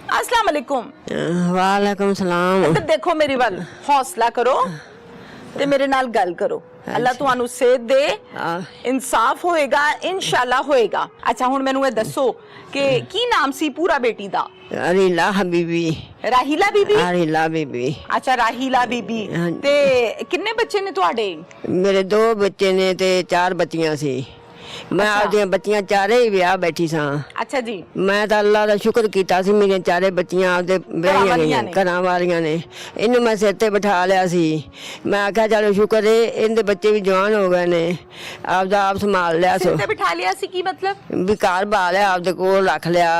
अस्सलाम वालेकुम। वालेकुम सलाम। इधर देखो मेरी वाल, हौसला करो ते मेरे नाल गल करो। अल्लाह तुहानू सेहत दे, इंसाफ होएगा, इंशाल्लाह होएगा। अच्छा हुण मैनू ये दसो कि की नाम सी पूरा बेटी दा? अरीला हबीबी। राहिला बीबी। अरीला बीबी। अच्छा राहिला बीबी। ते किन्ने बच्चे ने तुहाडे? मेरे 2 बच्चे ने ते 4 बच्चियां सी। मैं आपदियां बच्चियां चारे ही विआह बैठी सां। अच्छा जी। मैं तो अल्लाह दा शुक्र कीता सी, मेरियां चारे बच्चियां आपदे ब्याहियां गईयां, घरां वालियां ने। इन्नू मैं सिर ते बिठा लिया सी। मैं आख्या चलो शुक्र है इनदे बच्चे भी जवान हो गए ने, आपदा आप संभाल लिया। सिर ते बिठा लिया सी की मतलब? भी घर बाल लिया, आपदे कोल रख लिया।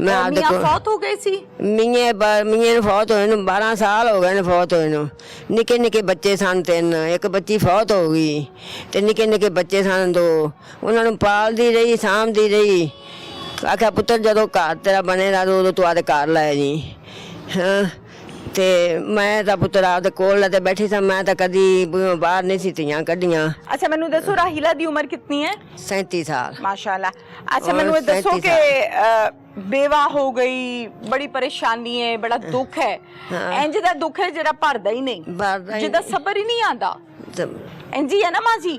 मैं आपदे मियां कोल फौत हो गए सी? मियां नूं फौत होए नूं 12 साल हो गए ने फौत होए नूं। निक्के निक्के बच्चे सन 3, एक बच्ची फौत हो गई ते निक्के निक्के बच्चे सन 2। उन्हां नूं पालदी रही, साਂभदी रही। आख्या पुत्तर जदों घर तेरा बनेगा उदों तू आदे घर लै जी। हाँ ते मैं तो पुत्तर आपदे कोल लैते बैठी सां। मैं तो कदी बाहर नहीं सी तियां कड्डियां। अच्छा मैनू दसो राहिला दी उम्र कितनी है? 37 साल। माशाल्लाह। अच्छा मैनू दसो कि बेवा हो गई, बड़ी परेशानी है, बड़ा दुख है। इंज दा दुख है जेड़ा भरदा ही नहीं, जिदा सबर ही नहीं आंदा। इंजी है ना मां जी?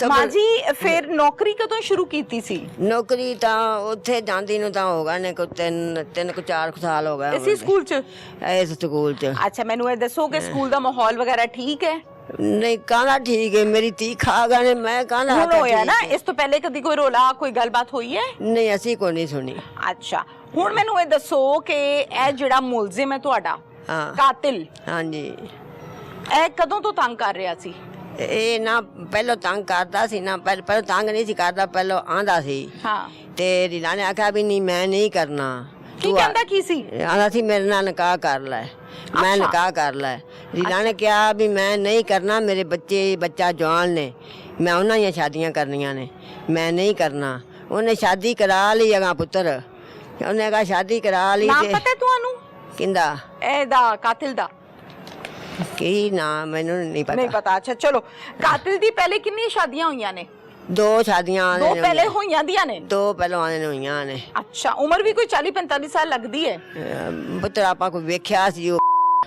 मां जी फिर नौकरी कदों शुरू कीती सी? नौकरी तां उत्थे जांदी नूं तां हो गए ने कोई 3-4 साल हो गए। इसी स्कूल च? इस स्कूल च। अच्छा मैनू ये दसो कि स्कूल दा माहौल वगैरह ठीक है? नहीं कहना ठीक है, मेरी धी खा गए मैं कहना हुण होया ना, इस तो पहले कदी कोई रोला कोई गलबात हुई है? नहीं असी को नहीं सुनी। अच्छा हुण मैनू ये दसो कि ए जेड़ा मुलजिम है तुहाडा, कातिल, हाँ जी, ए कदों तो तंग कर रहा सी? ए ना पहलो तंग करता सी ना, पहले तंग नहीं सी करता, पहलो आंदा सी। हाँ ते रीला ने आख्या भी नहीं मैं नहीं करना। की कहंदा की सी? आंदा सी मेरे नाल निकाह कर ले, मैं निकाह कर ले। रीला ने कहा भी मैं नहीं करना, मेरे बच्चा जवान ने, मैं उन्हां शादियां करनियां ने, मैं नहीं करना। उन्हें शादी करा ली अगा पुत्र, उन्हें कहा शादी करा ली। नाम पता है तुहानू किंदा? ए दा कातिल दा की नाम मैनू नहीं पता। नहीं पता। अच्छा चलो, कातिल दी पहले कितनी शादियां हुईयां ने? 2 शादियां। 2 पहले होईयां दियां ने? 2 पहलवान ने होईयां ने। अच्छा उम्र भी कोई 40-45 साल लगदी है? पुत्र आपा को वेख्या सी।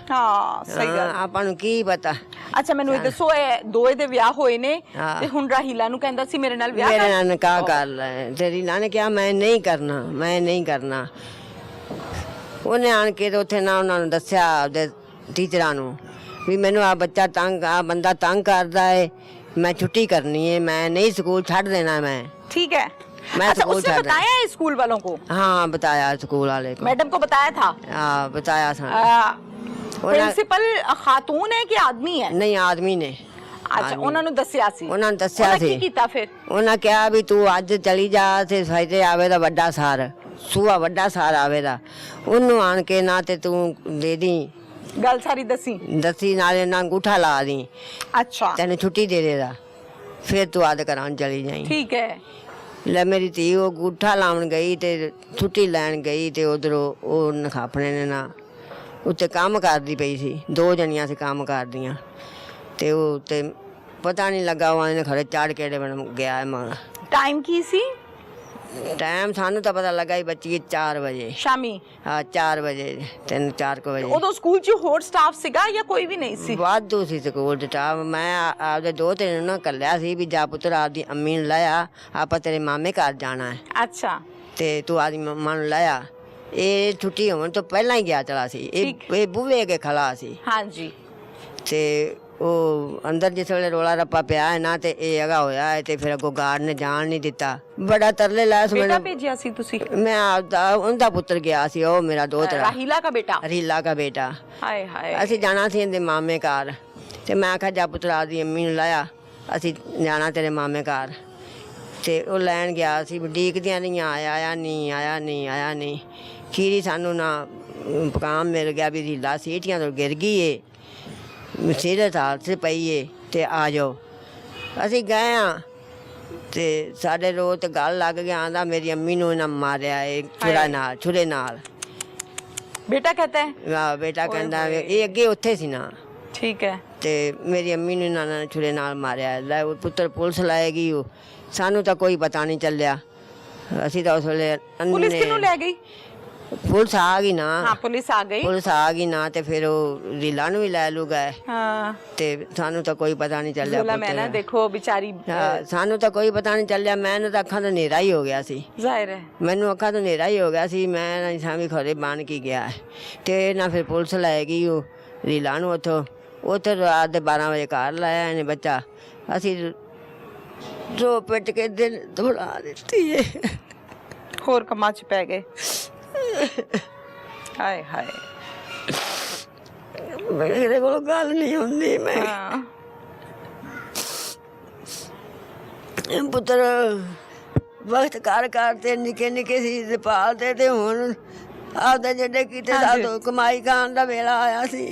हाँ सही गल। आपा नू की पता। अच्छा मैनू दसो ए 2 दे विआह होए ने ते हुण राहिला नू कहंदा सी मेरे नाल विआह कर, मेरे नाल निकाह कर ले। तेरी नाने कहा मैं नहीं करना, मैं नहीं करना। उन्हें आन के ते उत्थे ना उन्हां नू दस्सिया आपदे टीचरां नू भी मैनू आ बच्चा तंग, आ बंदा तंग करदा है, मैं छुट्टी करनी है, मैं नहीं स्कूल छੱਡ देना मैं। ठीक है। मैं अच्छा स्कूल उसने बताया है स्कूल वालों को? हाँ बताया स्कूल वाले को, मैडम को बताया था? हाँ बताया था। प्रिंसिपल खातून है कि आदमी है? नहीं आदमी ने। अच्छा उन्होंने दस्सिया सी? उन्होंने दस्सिया सी। की कीता फिर? उन्होंने कहा भी तू अज चली जा ते फायदे आवेदा वड्डा सार, सूआ वड्डा सार आवेदा, उन्नू आन के ना ते तू दे दी। गल सारी दसी नाले ना अंगूठा ला दी। अच्छा तेने छुट्टी दे देदा, फिर तू आदे करान चली जाई। ठीक है। ले मेरी धी वो अंगूठा लावन गई ते छुट्टी लैन गई ते उधरों वो नखापने ने ना उत्ते काम करदी पई सी, 2 जनियां सी काम करदियां ते वो ते पता नहीं लगा वो खड़े चढ़ के गया है मगर। टाइम की सी? टाइम सानू तो पता लगा ही बच्ची 4 बजे शामी। हाँ 4 बजे, 3-4 बजे। उदो स्कूल च होर स्टाफ सीगा या कोई भी नहीं सी? वाधू सी स्कूल स्टाफ। मैं आपदे 2-3 ना कल्लिया सी भी जा पुत्र आपदी अम्मी नूं लाया, आपा तेरे मामे घर जाना है। अच्छा ते तू आदि मम्मा नूं लाया। ये छुट्टी होने तो पहला ही गया चला सी, ये बूहे के खला सी। हाँ जी। ते वो अंदर जिस वेले रोला रप्पा पिया है ना ते ये अगा होया है ते फिर अगों गार्ड ने जान नहीं दिता। बड़ा तरले लाया सी। बेटा भेजिया सी तुसी? मैं आपदा उनदा पुत्र गया सी, ओ मेरा दोतरा राहिला का बेटा। रीला का बेटा। हाय हाय। असी जाना सी इनदे मामे घर ते मैं आख्या जा पुत्र आदी अम्मी नूं लाया, असी जाना तेरे मामे घर। ते वो लैन गया सी, डीकदियां रहियां आया नहीं, आया नहीं, आया नहीं। खीरी सानू ना काम मिल गया भी रीला सीटियां तो गिर गई है, सीरत हालत से पई है ते आ जाओ। असी गए हाँ ते साडे रो ते गल लग गया, आंदा मेरी अम्मी नूं इन्हां मारिया है छुरे नाल। बेटा कहता है? वाह बेटा कहंदा ये अगे उत्थे सी ना। ठीक है। ते मेरी अम्मी नूं इन्हां छुरे नाल मारिया। लै पुत्र पुलिस लाएगी, सानू तो कोई पता नहीं चलिया। असी तो उस वेले पुलिस किनू लै गई? पुलिस आ गई ना। हाँ पुलिस आ गई। पुलिस आ गई ना ते फिर वो रीला भी लै लू गए। हाँ ते सानू तो कोई पता नहीं चलिया। जुलम है ना, देखो बेचारी। हाँ, सानू तो कोई पता नहीं चलिया। मैंने तो अखा तो नेरा ही हो गया सी। जाहिर है मैनू अखा तो नेरा ही हो गया सी। मैं नहीं सा भी खरे बन के गया है ते ना फिर पुलिस लै गई वो रीला नू उतो। उतो रात दे 12 बजे घर लाया इन्हें बच्चा। असी रो पिट के दिल दौड़ा दिती है। होर कमा च पै गए। हाय हाय मेरे को गल नहीं होंदी। मैं पुत्र वक्त कर करते निके निके सी पालते ते हुण आपदे जेडे कीते साडो कमाई खान दा वेला आया सी।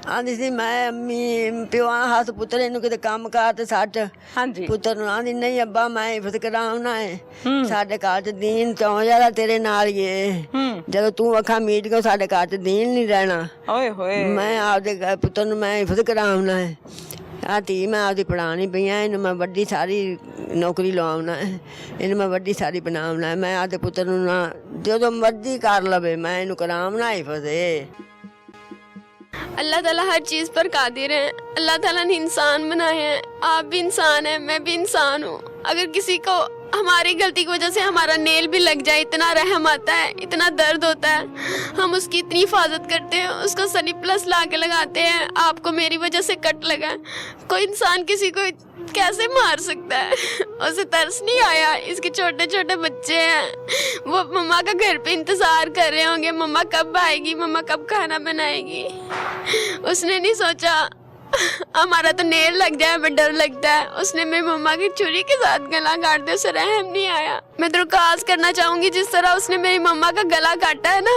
आंदी सी मैं अम्मी प्योआ हाथ पुत्र इनू किते काम कार ते सट। हाँ जी पुत्र नू आंदी नहीं अब्बा मैं हिफत कराउना है साडे घर च दीन क्यों ज्यादा तेरे नाल ही है। जदों तू अखा मीट के साडे घर च दीन नहीं रहना। ओए होए मैं आपदे पुत्र नू मैं हिफत कराउना है। आ धी मैं आपदी पढ़ानी पई है। इनू मैं वड्डी सारी नौकरी लवाउना है। इनू मैं वड्डी सारी बनाउना है। मैं आपदे पुत्र नू ना जो मर्जी कर लवे मैं इनू कराउना हिफत। अल्लाह ताला हर चीज़ पर कादिर है। अल्लाह ताला ने इंसान बनाए हैं। आप भी इंसान हैं, मैं भी इंसान हूँ। अगर किसी को हमारी गलती की वजह से हमारा नेल भी लग जाए, इतना रहम आता है, इतना दर्द होता है। हम उसकी इतनी हिफाजत करते हैं, उसको सनी प्लस ला के लगाते हैं। आपको मेरी वजह से कट लगा। कोई इंसान किसी को कैसे मार सकता है? उसे तरस नहीं आया? इसके छोटे छोटे बच्चे हैं, वो मम्मा का घर पे इंतजार कर रहे होंगे, मम्मा कब आएगी, मम्मा कब खाना बनाएगी। उसने नहीं सोचा हमारा तो नेल लग जाए, हमें डर लगता है। उसने मेरी मम्मा की छुरी के साथ गला काट दिया, उसे रहम नहीं आया। मैं दरख्वास्त करना चाहूंगी जिस तरह उसने मेरी मम्मा का गला काटा है ना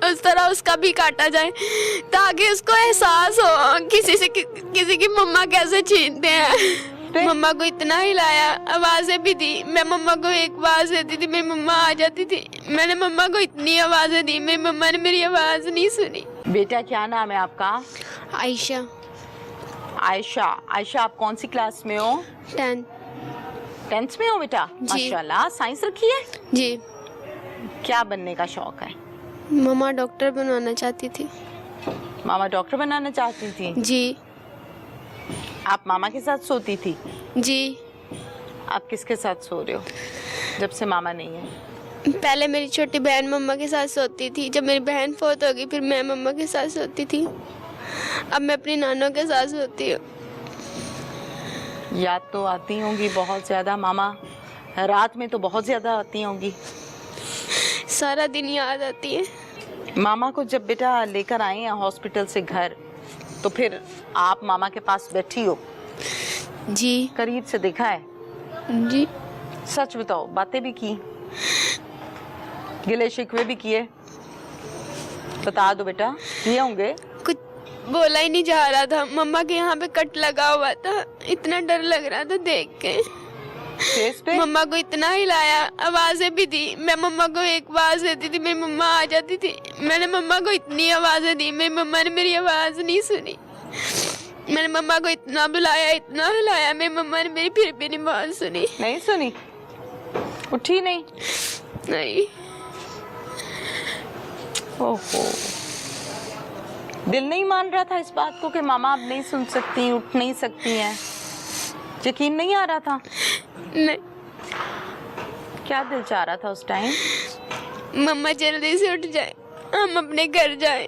उस तरह उसका भी काटा जाए, ताकि उसको एहसास हो किसी की मम्मा कैसे छीनते हैं। मम्मा को इतना हिलाया, आवाजें भी दी। मैं मम्मा को एक आवाज देती थी, मेरी मम्मा आ जाती थी। मैंने मम्मा को इतनी आवाजें दी, मेरी मम्मा ने मेरी आवाज नहीं सुनी। बेटा क्या नाम है आपका? आयशा। आयशा। आयशा आप कौन सी क्लास में हो? 10th में हो बेटा? माशाल्लाह। साइंस रखी है जी। क्या बनने का शौक है? मम्मा डॉक्टर बनवाना चाहती थी। मामा डॉक्टर बनाना चाहती थी जी। आप मामा के साथ सोती थी? जी। आप किसके साथ सो रहे हो जब से मामा नहीं है? पहले मेरी छोटी बहन मम्मा के साथ सोती थी। जब मेरी बहन फोत हो गई फिर मैं मम्मा के साथ सोती थी। अब मैं अपनी नानों के साथ सोती हूँ। याद तो आती होंगी बहुत ज़्यादा मामा, रात में तो बहुत ज़्यादा आती होंगी। सारा दिन याद आती है। मामा को जब बेटा लेकर आए हैं हॉस्पिटल से घर, तो फिर आप मामा के पास बैठी हो? जी। करीब से देखा है? जी। सच बताओ, बातें भी की, गिले शिकवे भी किए? बता दो बेटा, किए होंगे। कुछ बोला ही नहीं जा रहा था। मम्मा के यहाँ पे कट लगा हुआ था, इतना डर लग रहा था देख के। फेस पे? मम्मा को इतना हिलाया, आवाजें भी दी। मैं मम्मा को एक आवाज देती थी, मेरी मम्मा आ जाती थी। मैंने मम्मा को इतनी आवाजें दी, मेरी मम्मा ने मेरी आवाज नहीं सुनी। मैंने मम्मा को इतना इतना हिलाया, मेरी मम्मा ने मेरी फिर भी नहीं बात सुनी। नहीं सुनी? उठी नहीं? नहीं। ओहो, दिल नहीं मान रहा था इस बात को कि मामा अब नहीं सुन सकती, उठ नहीं सकती हैं? यकीन नहीं आ रहा था? नहीं। क्या दिल चाह रहा था उस टाइम? मम्मा जल्दी से उठ जाए, हम अपने घर जाए।